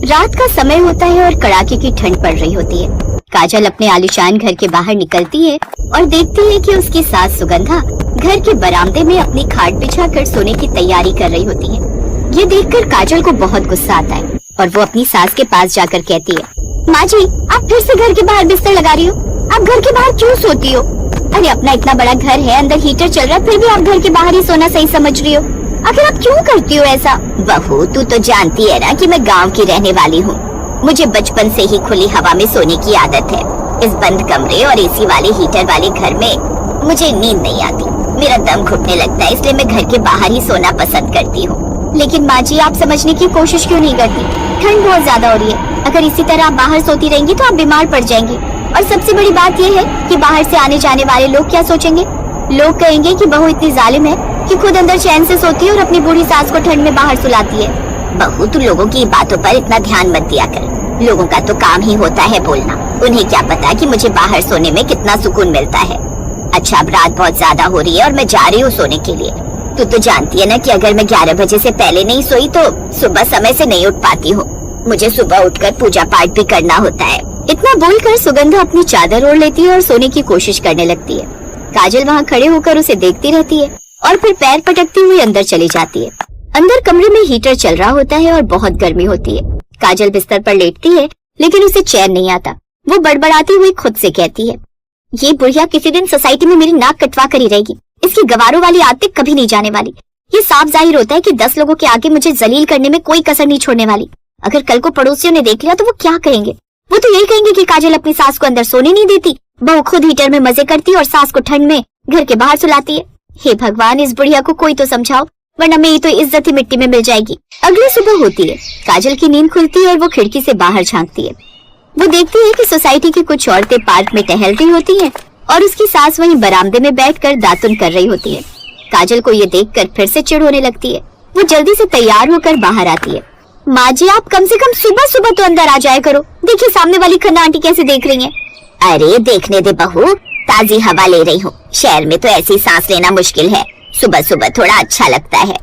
रात का समय होता है और कड़ाके की ठंड पड़ रही होती है। काजल अपने आलीशान घर के बाहर निकलती है और देखती है कि उसकी सास सुगंधा घर के बरामदे में अपनी खाट बिछाकर सोने की तैयारी कर रही होती है। ये देखकर काजल को बहुत गुस्सा आता है और वो अपनी सास के पास जाकर कहती है, माँ जी, आप फिर से घर के बाहर बिस्तर लगा रही हो? आप घर के बाहर क्यों सोती हो? अरे अपना इतना बड़ा घर है, अंदर हीटर चल रहा है, फिर भी आप घर के बाहर ही सोना सही समझ रही हो। आखिर आप क्यों करती हो ऐसा? बहू, तू तो जानती है ना कि मैं गांव की रहने वाली हूँ। मुझे बचपन से ही खुली हवा में सोने की आदत है। इस बंद कमरे और एसी वाले हीटर वाले घर में मुझे नींद नहीं आती, मेरा दम घुटने लगता है, इसलिए मैं घर के बाहर ही सोना पसंद करती हूँ। लेकिन माँ जी, आप समझने की कोशिश क्यों नहीं करती? ठंड बहुत ज्यादा हो रही है, अगर इसी तरह आप बाहर सोती रहेंगी तो आप बीमार पड़ जाएंगी। और सबसे बड़ी बात यह है कि बाहर से आने जाने वाले लोग क्या सोचेंगे? लोग कहेंगे कि बहू इतनी जालिम है कि खुद अंदर चैन से सोती है और अपनी बूढ़ी सास को ठंड में बाहर सुलाती है। बहू, तू लोगों की बातों पर इतना ध्यान मत दिया कर। लोगों का तो काम ही होता है बोलना, उन्हें क्या पता कि मुझे बाहर सोने में कितना सुकून मिलता है। अच्छा, अब रात बहुत ज्यादा हो रही है और मैं जा रही हूँ सोने के लिए। तू तो जानती है ना कि अगर मैं 11 बजे से पहले नहीं सोई तो सुबह समय से नहीं उठ पाती हूँ। मुझे सुबह उठकर पूजा पाठ भी करना होता है। इतना बोलकर सुगंधा अपनी चादर ओढ़ लेती है और सोने की कोशिश करने लगती है। काजल वहाँ खड़े होकर उसे देखती रहती है और फिर पैर पटकती हुई अंदर चली जाती है। अंदर कमरे में हीटर चल रहा होता है और बहुत गर्मी होती है। काजल बिस्तर पर लेटती है लेकिन उसे चैन नहीं आता। वो बड़बड़ाती हुई खुद से कहती है, ये बुढ़िया किसी दिन सोसाइटी में मेरी नाक कटवा कर ही रहेगी। इसकी गवारों वाली आदतें कभी नहीं जाने वाली। ये साफ जाहिर होता है कि 10 लोगों के आगे मुझे जलील करने में कोई कसर नहीं छोड़ने वाली। अगर कल को पड़ोसियों ने देख लिया तो वो क्या कहेंगे? वो तो यही कहेंगे कि काजल अपनी सास को अंदर सोने नहीं देती, बहू खुद हीटर में मजे करती और सास को ठंड में घर के बाहर सुलाती है। हे भगवान, इस बुढ़िया को कोई तो समझाओ, वरना मेरी तो इज्जत ही मिट्टी में मिल जाएगी। अगली सुबह होती है, काजल की नींद खुलती है और वो खिड़की से बाहर झांकती है। वो देखती है कि सोसाइटी की कुछ औरतें पार्क में टहलती होती हैं और उसकी सास वहीं बरामदे में बैठकर दातुन कर रही होती है। काजल को ये देखकर फिर से चिढ़ होने लगती है। वो जल्दी से तैयार होकर बाहर आती है। माँ जी, आप कम से कम सुबह सुबह तो अंदर आ जाया करो। देखिए सामने वाली खन्ना आंटी कैसे देख रही हैं। अरे देखने दे बहू, ताजी हवा ले रही हूँ। शहर में तो ऐसी सांस लेना मुश्किल है, सुबह सुबह थोड़ा अच्छा लगता है।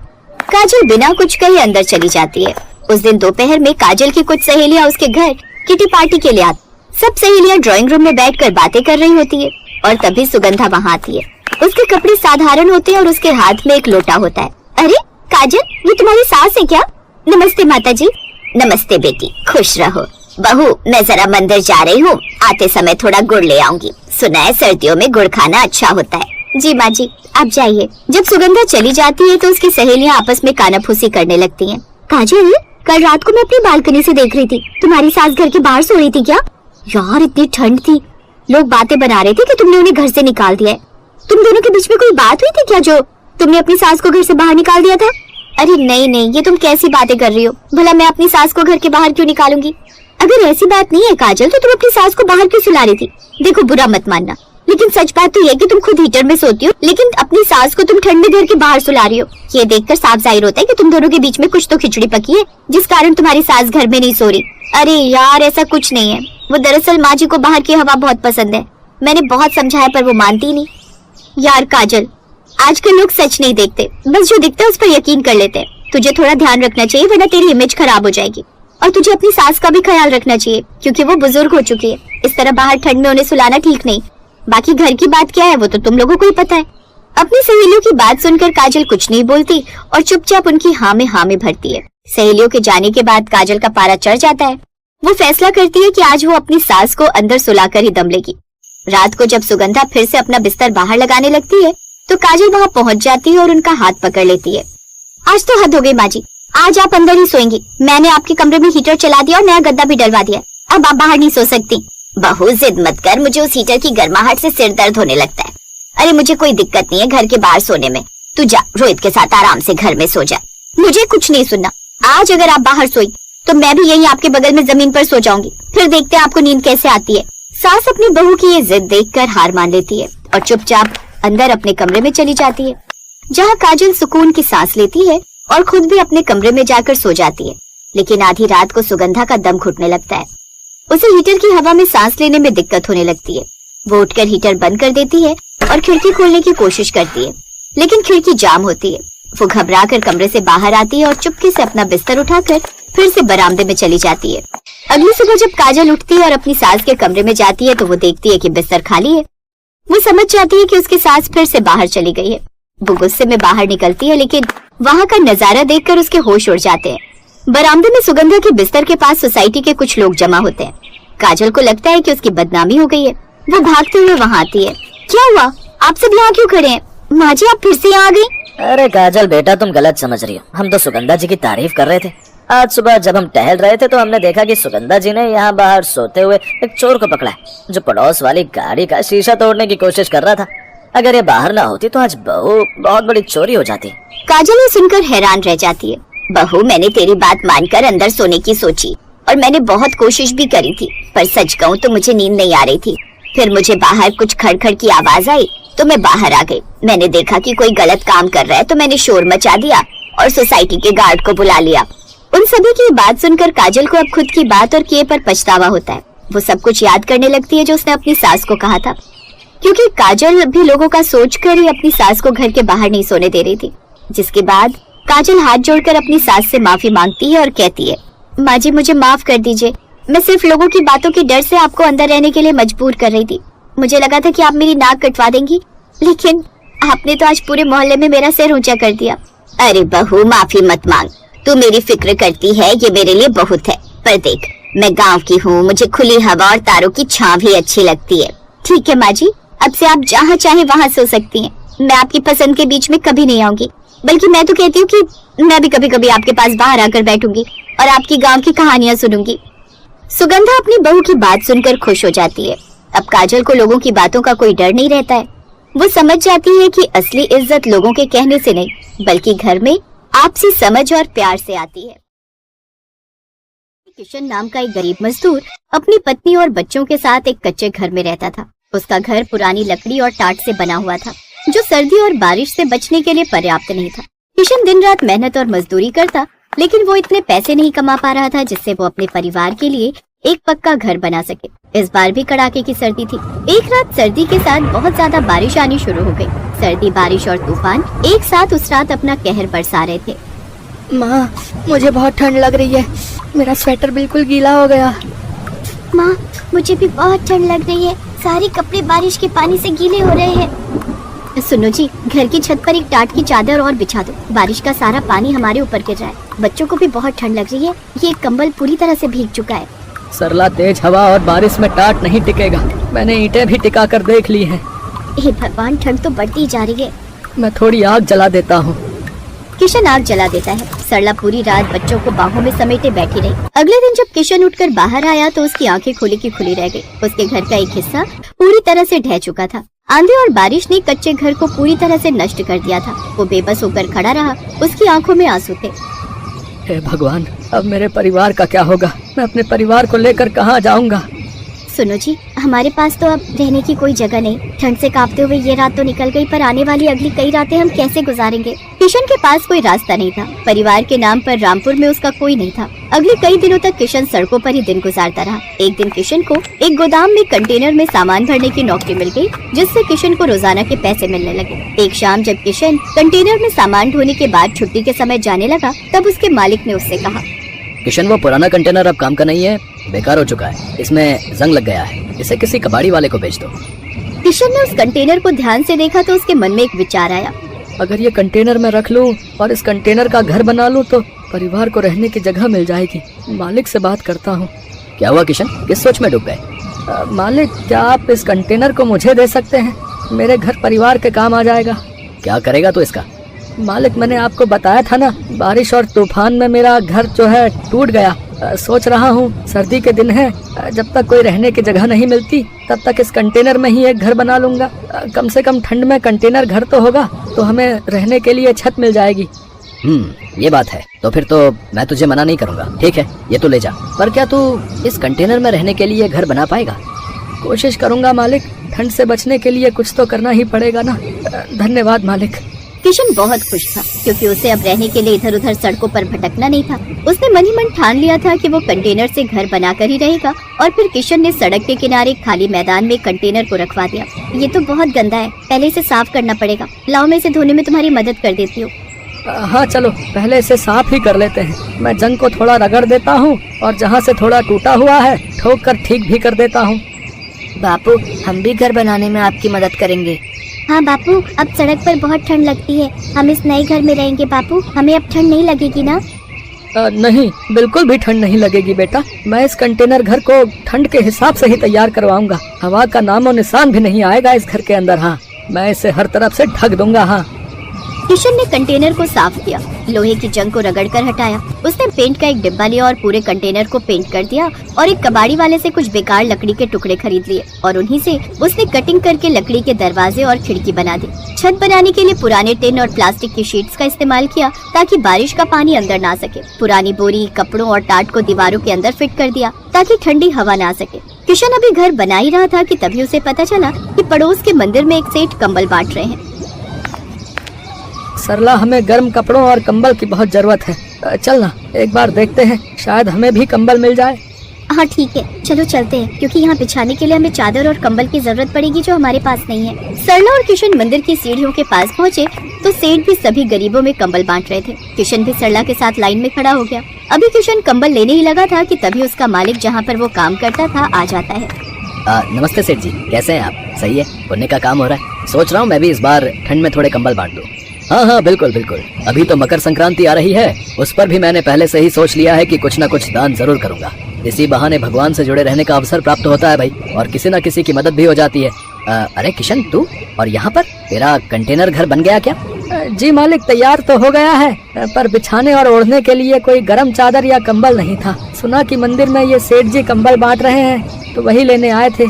काजल बिना कुछ कहे अंदर चली जाती है। उस दिन दोपहर में काजल की कुछ सहेलियां उसके घर किटी पार्टी के लिए आती। सब सहेलियां ड्राइंग रूम में बैठकर बातें कर रही होती है और तभी सुगंधा वहाँ आती है। उसके कपड़े साधारण होते हैं और उसके हाथ में एक लोटा होता है। अरे काजल, ये तुम्हारी सास है क्या? नमस्ते माता जी। नमस्ते बेटी, खुश रहो। बहू, मैं जरा मंदिर जा रही हूँ, आते समय थोड़ा गुड़ ले आऊंगी। सुना है सर्दियों में गुड़ खाना अच्छा होता है। जी माँ जी, आप जाइए। जब सुगंधा चली जाती है तो उसकी सहेलियां आपस में कानाफूसी करने लगती हैं। काजल, कल रात को मैं अपनी बालकनी से देख रही थी, तुम्हारी सास घर के बाहर सो रही थी क्या? यार इतनी ठंड थी, लोग बातें बना रहे थे कि तुमने उन्हें घर से निकाल दिया है। तुम दोनों के बीच में कोई बात हुई थी क्या जो तुमने अपनी सास को घर से बाहर निकाल दिया था? अरे नहीं नहीं, ये तुम कैसी बातें कर रही हो? भला मैं अपनी सास को घर के बाहर क्यों निकालूंगी? अगर ऐसी बात नहीं है काजल, तो तुम अपनी सास को बाहर क्यों सुला रही थी? देखो, बुरा मत मानना, लेकिन सच बात तो ये कि तुम खुद हीटर में सोती हो, लेकिन अपनी सास को तुम ठंड में घर के बाहर सुला रही हो। ये देखकर साफ जाहिर होता है कि तुम दोनों के बीच में कुछ तो खिचड़ी पकी है, जिस कारण तुम्हारी सास घर में नहीं सो रही। अरे यार, ऐसा कुछ नहीं है। वो दरअसल माँ जी को बाहर की हवा बहुत पसंद है। मैंने बहुत समझाया पर वो मानती नहीं। यार काजल, आजकल लोग सच नहीं देखते, बस जो दिखता है उस पर यकीन कर लेते हैं। तुझे थोड़ा ध्यान रखना चाहिए, वरना तेरी इमेज खराब हो जाएगी। और तुझे अपनी सास का भी ख्याल रखना चाहिए, क्योंकि वो बुजुर्ग हो चुकी है। इस तरह बाहर ठंड में उन्हें सुलाना ठीक नहीं। बाकी घर की बात क्या है वो तो तुम लोगों को ही पता है। अपनी सहेलियों की बात सुनकर काजल कुछ नहीं बोलती और चुपचाप उनकी हाँ में भरती है। सहेलियों के जाने के बाद काजल का पारा चढ़ जाता है। वो फैसला करती है कि आज वो अपनी सास को अंदर सुलाकर ही दम लेगी। रात को जब सुगंधा फिर से अपना बिस्तर बाहर लगाने लगती है तो काजल वहाँ पहुँच जाती है और उनका हाथ पकड़ लेती है। आज तो हद हो गई माँ जी, आज आप अंदर ही सोएंगी। मैंने आपके कमरे में हीटर चला दिया और नया गद्दा भी डलवा दिया। अब आप बाहर नहीं सो सकती। बहू जिद मत कर, मुझे उस हीटर की गर्माहट से सिर दर्द होने लगता है। अरे मुझे कोई दिक्कत नहीं है घर के बाहर सोने में। तू जा, रोहित के साथ आराम से घर में सो जा। मुझे कुछ नहीं सुनना। आज अगर आप बाहर सोई तो मैं भी यहीं आपके बगल में जमीन पर सो जाऊंगी, फिर देखते हैं आपको नींद कैसे आती है। सास अपनी बहू की ये जिद देखकर हार मान लेती है और चुपचाप अंदर अपने कमरे में चली जाती है, जहाँ काजल सुकून की सांस लेती है और खुद भी अपने कमरे में जाकर सो जाती है। लेकिन आधी रात को सुगंधा का दम घुटने लगता है। उसे हीटर की हवा में सांस लेने में दिक्कत होने लगती है। वो उठकर हीटर बंद कर देती है और खिड़की खोलने की कोशिश करती है, लेकिन खिड़की जाम होती है। वो घबराकर कमरे से बाहर आती है और चुपके से अपना बिस्तर उठाकर फिर से बरामदे में चली जाती है। अगली सुबह जब काजल उठती है और अपनी सास के कमरे में जाती है तो वो देखती है कि बिस्तर खाली है। वो समझ जाती है कि उसकी सास फिर से बाहर चली गई है। वो गुस्से में बाहर निकलती है, लेकिन वहाँ का नजारा देखकर उसके होश उड़ जाते हैं। बरामदे में सुगंधा के बिस्तर के पास सोसाइटी के कुछ लोग जमा होते हैं। काजल को लगता है कि उसकी बदनामी हो गई है। वो भागते हुए वहाँ आती है। क्या हुआ, आप सब यहाँ क्यों खड़े हैं? माँ जी, आप फिर से यहाँ आ गई? अरे काजल बेटा, तुम गलत समझ रही हो। हम तो सुगंधा जी की तारीफ कर रहे थे। आज सुबह जब हम टहल रहे थे तो हमने देखा कि सुगंधा जी ने यहाँ बाहर सोते हुए एक चोर को पकड़ा है, जो पड़ोस वाली गाड़ी का शीशा तोड़ने की कोशिश कर रहा था। अगर ये बाहर ना होती तो आज बहुत बड़ी चोरी हो जाती। काजल ये सुनकर हैरान रह जाती है। बहू, मैंने तेरी बात मानकर अंदर सोने की सोची और मैंने बहुत कोशिश भी करी थी, पर सच कहूँ तो मुझे नींद नहीं आ रही थी। फिर मुझे बाहर कुछ खड़खड़ की आवाज आई तो मैं बाहर आ गई। मैंने देखा कि कोई गलत काम कर रहा है तो मैंने शोर मचा दिया और सोसाइटी के गार्ड को बुला लिया। उन सभी की बात सुनकर काजल को अब खुद की बात और किए पर पछतावा होता है। वो सब कुछ याद करने लगती है जो उसने अपनी सास को कहा था, क्योंकि काजल भी लोगों का सोचकर ही अपनी सास को घर के बाहर नहीं सोने दे रही थी। जिसके बाद काजल हाथ जोड़कर अपनी सास से माफी मांगती है और कहती है, माँ जी, मुझे माफ कर दीजिए। मैं सिर्फ लोगों की बातों के डर से आपको अंदर रहने के लिए मजबूर कर रही थी। मुझे लगा था कि आप मेरी नाक कटवा देंगी, लेकिन आपने तो आज पूरे मोहल्ले में मेरा सिर ऊंचा कर दिया। अरे बहू, माफी मत मांग। तू मेरी फिक्र करती है, ये मेरे लिए बहुत है। पर देख, मैं गांव की हूँ, मुझे खुली हवा और तारों की छांव भी अच्छी लगती है। ठीक है माँ जी, अब से आप जहाँ चाहे वहाँ सो सकती हैं। मैं आपकी पसंद के बीच में कभी नहीं आऊंगी, बल्कि मैं तो कहती हूँ कि मैं भी कभी कभी आपके पास बाहर आकर बैठूंगी और आपकी गांव की कहानियां सुनूंगी। सुगंधा अपनी बहू की बात सुनकर खुश हो जाती है। अब काजल को लोगों की बातों का कोई डर नहीं रहता है। वो समझ जाती है कि असली इज्जत लोगों के कहने से नहीं, बल्कि घर में आपसी समझ और प्यार से आती है। किशन नाम का एक गरीब मजदूर अपनी पत्नी और बच्चों के साथ एक कच्चे घर में रहता था। उसका घर पुरानी लकड़ी और टाट से बना हुआ था, जो सर्दी और बारिश से बचने के लिए पर्याप्त नहीं था। किशन दिन रात मेहनत और मजदूरी करता, लेकिन वो इतने पैसे नहीं कमा पा रहा था जिससे वो अपने परिवार के लिए एक पक्का घर बना सके। इस बार भी कड़ाके की सर्दी थी। एक रात सर्दी के साथ बहुत ज्यादा बारिश आनी शुरू हो गई। सर्दी, बारिश और तूफान एक साथ उस रात अपना कहर बरसा रहे थे। माँ, मुझे बहुत ठंड लग रही है। मेरा स्वेटर बिल्कुल गीला हो गया। माँ, मुझे भी बहुत ठंड लग रही है। सारे कपड़े बारिश के पानी से गीले हो रहे हैं। सुनो जी, घर की छत पर एक टाट की चादर और बिछा दो। बारिश का सारा पानी हमारे ऊपर गिर रहा है। बच्चों को भी बहुत ठंड लग रही है। ये कंबल पूरी तरह से भीग चुका है। सरला, तेज हवा और बारिश में टाट नहीं टिकेगा। मैंने ईंटें भी टिका कर देख ली हैं। हे भगवान, ठंड तो बढ़ती जा रही है। मैं थोड़ी आग जला देता हूँ। किशन आग जला देता है। सरला पूरी रात बच्चों को बाहों में समेटे बैठी रही। अगले दिन जब किशन उठकर बाहर आया तो उसकी आंखें खुली की खुली रह गई। उसके घर का एक हिस्सा पूरी तरह से ढह चुका था। आंधी और बारिश ने कच्चे घर को पूरी तरह से नष्ट कर दिया था। वो बेबस होकर खड़ा रहा। उसकी आंखों में आंसू थे। हे भगवान, अब मेरे परिवार का क्या होगा? मैं अपने परिवार को लेकर कहाँ जाऊँगा? सुनो जी, हमारे पास तो अब रहने की कोई जगह नहीं। ठंड से कांपते हुए ये रात तो निकल गई, पर आने वाली अगली कई रातें हम कैसे गुजारेंगे? किशन के पास कोई रास्ता नहीं था। परिवार के नाम पर रामपुर में उसका कोई नहीं था। अगले कई दिनों तक किशन सड़कों पर ही दिन गुजारता रहा। एक दिन किशन को एक गोदाम में कंटेनर में सामान भरने की नौकरी मिल गई, जिससे किशन को रोजाना के पैसे मिलने लगे। एक शाम जब किशन कंटेनर में सामान ढोने के बाद छुट्टी के समय जाने लगा, तब उसके मालिक ने उससे कहा, किशन, वो पुराना कंटेनर अब काम का नहीं है, बेकार हो चुका है। इसमें जंग लग गया है। इसे किसी कबाड़ी वाले को बेच दो। किशन ने उस कंटेनर को ध्यान से देखा तो उसके मन में एक विचार आया। अगर ये कंटेनर मैं रख लूं और इस कंटेनर का घर बना लूं तो परिवार को रहने की जगह मिल जाएगी। मालिक से बात करता हूँ। क्या हुआ किशन, किस सोच में डूब गए? मालिक, क्या आप इस कंटेनर को मुझे दे सकते हैं? मेरे घर परिवार के काम आ जाएगा। क्या करेगा तू इसका? मालिक, मैंने आपको बताया था ना, बारिश और तूफान में मेरा घर जो है टूट गया। सोच रहा हूँ सर्दी के दिन है, जब तक कोई रहने की जगह नहीं मिलती तब तक इस कंटेनर में ही एक घर बना लूंगा। कम से कम ठंड में कंटेनर घर तो होगा, तो हमें रहने के लिए छत मिल जाएगी। ये बात है। तो फिर तो मैं तुझे मना नहीं करूँगा। ठीक है, ये तो ले जा। पर क्या तू इस कंटेनर में रहने के लिए घर बना पाएगा? कोशिश करूँगा मालिक। ठंड से बचने के लिए कुछ तो करना ही पड़ेगा ना। धन्यवाद मालिक। किशन बहुत खुश था, क्योंकि उसे अब रहने के लिए इधर उधर सड़कों पर भटकना नहीं था। उसने मन ही मन ठान लिया था कि वो कंटेनर से घर बनाकर ही रहेगा। और फिर किशन ने सड़क के किनारे खाली मैदान में कंटेनर को रखवा दिया। ये तो बहुत गंदा है, पहले इसे साफ करना पड़ेगा। लाओ, मैं इसे धोने में तुम्हारी मदद कर देती हूँ। हाँ चलो, पहले इसे साफ ही कर लेते हैं। मैं जंग को थोड़ा रगड़ देता हूँ और जहाँ से थोड़ा टूटा हुआ है ठोक कर ठीक भी कर देता हूँ। बापू, हम भी घर बनाने में आपकी मदद करेंगे। हाँ बापू, अब सड़क पर बहुत ठंड लगती है, हम इस नए घर में रहेंगे बापू, हमें अब ठंड नहीं लगेगी ना? नहीं, बिल्कुल भी ठंड नहीं लगेगी बेटा। मैं इस कंटेनर घर को ठंड के हिसाब से ही तैयार करवाऊंगा। हवा का नामो निशान भी नहीं आएगा इस घर के अंदर। हाँ, मैं इसे हर तरफ से ढक दूंगा। हाँ। किशन ने कंटेनर को साफ किया, लोहे की जंग को रगड़कर हटाया। उसने पेंट का एक डिब्बा लिया और पूरे कंटेनर को पेंट कर दिया और एक कबाड़ी वाले से कुछ बेकार लकड़ी के टुकड़े खरीद लिए और उन्हीं से उसने कटिंग करके लकड़ी के दरवाजे और खिड़की बना दी। छत बनाने के लिए पुराने टिन और प्लास्टिक की शीट्स का इस्तेमाल किया ताकि बारिश का पानी अंदर ना सके। पुरानी बोरी, कपड़ों और टाट को दीवारों के अंदर फिट कर दिया ताकि ठंडी हवा ना सके। किशन अभी घर बना ही रहा था कि तभी उसे पता चला कि पड़ोस के मंदिर में एक सेठ कंबल बांट रहे हैं। सरला, हमें गर्म कपड़ों और कंबल की बहुत जरूरत है। चल ना, एक बार देखते हैं, शायद हमें भी कंबल मिल जाए। हाँ ठीक है, चलो चलते हैं, क्योंकि यहाँ बिछाने के लिए हमें चादर और कंबल की जरूरत पड़ेगी जो हमारे पास नहीं है। सरला और किशन मंदिर की सीढ़ियों के पास पहुँचे तो सेठ भी सभी गरीबों में कंबल बांट रहे थे। किशन भी सरला के साथ लाइन में खड़ा हो गया। अभी किशन कंबल लेने ही लगा था कि तभी उसका मालिक जहाँ पर वो काम करता था आ जाता है। नमस्ते सेठ जी, कैसे हैं आप? सही है, पुण्य का काम हो रहा है। सोच रहा हूँ मैं भी इस बार ठंड में थोड़े कंबल बांट दूं। हाँ, बिल्कुल बिल्कुल। अभी तो मकर संक्रांति आ रही है, उस पर भी मैंने पहले से ही सोच लिया है कि कुछ न कुछ दान जरूर करूंगा। इसी बहाने भगवान से जुड़े रहने का अवसर प्राप्त होता है भाई, और किसी न किसी की मदद भी हो जाती है। अरे किशन, तू और यहाँ पर तेरा कंटेनर घर बन गया क्या? जी मालिक, तैयार तो हो गया है, पर बिछाने और ओढ़ने के लिए कोई गर्म चादर या कंबल नहीं था। सुना कि मंदिर में ये सेठ जी कंबल बांट रहे हैं तो वही लेने आए थे।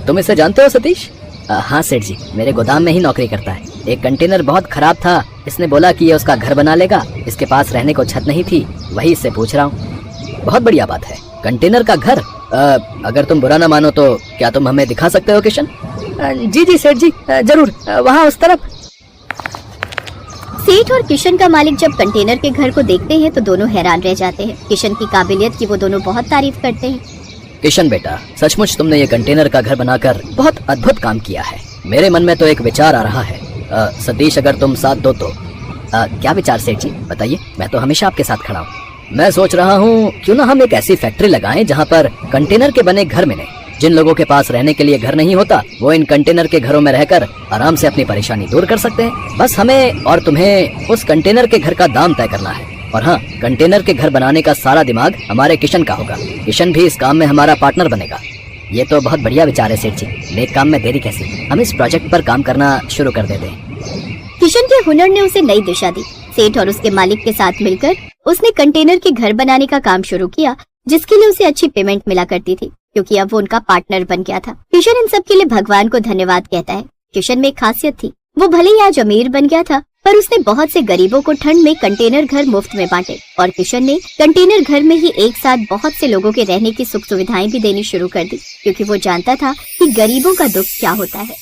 तुम इसे जानते हो सतीश? हाँ सेठ जी, मेरे गोदाम में ही नौकरी करता है। एक कंटेनर बहुत खराब था, इसने बोला कि ये उसका घर बना लेगा। इसके पास रहने को छत नहीं थी, वही इससे पूछ रहा हूँ। बहुत बढ़िया बात है, कंटेनर का घर। अगर तुम बुरा ना मानो तो क्या तुम हमें दिखा सकते हो किशन? जी सेठ जी, जरूर, वहाँ उस तरफ। सेठ और किशन का मालिक जब कंटेनर के घर को देखते हैं तो दोनों हैरान रह जाते हैं। किशन की काबिलियत की वो दोनों बहुत तारीफ करते हैं। किशन बेटा, सचमुच तुमने ये कंटेनर का घर बनाकर बहुत अद्भुत काम किया है। मेरे मन में तो एक विचार आ रहा है। सतीश, अगर तुम साथ दो तो। क्या विचार सेठ जी, बताइए, मैं तो हमेशा आपके साथ खड़ा हूँ। मैं सोच रहा हूँ क्यों ना हम एक ऐसी फैक्ट्री लगाएं जहाँ पर कंटेनर के बने घर मिले। जिन लोगों के पास रहने के लिए घर नहीं होता वो इन कंटेनर के घरों में रहकर आराम से अपनी परेशानी दूर कर सकते हैं। बस हमें और तुम्हें उस कंटेनर के घर का दाम तय करना है। और हाँ, कंटेनर के घर बनाने का सारा दिमाग हमारे किशन का होगा। किशन भी इस काम में हमारा पार्टनर बनेगा। ये तो बहुत बढ़िया विचार है सेठ जी, नेक काम में देरी कैसी। हम इस प्रोजेक्ट पर काम करना शुरू कर देते हैं। किशन के हुनर ने उसे नई दिशा दी। सेठ और उसके मालिक के साथ मिलकर उसने कंटेनर के घर बनाने का काम शुरू किया, जिसके लिए उसे अच्छी पेमेंट मिला करती थी, क्योंकि अब वो उनका पार्टनर बन गया था। किशन इन सब के लिए भगवान को धन्यवाद कहता है। किशन में एक खासियत थी, वो भले ही आज अमीर बन गया था, पर उसने बहुत से गरीबों को ठंड में कंटेनर घर मुफ्त में बांटे। और किशन ने कंटेनर घर में ही एक साथ बहुत से लोगों के रहने की सुख सुविधाएं भी देनी शुरू कर दी, क्योंकि वो जानता था कि गरीबों का दुख क्या होता है।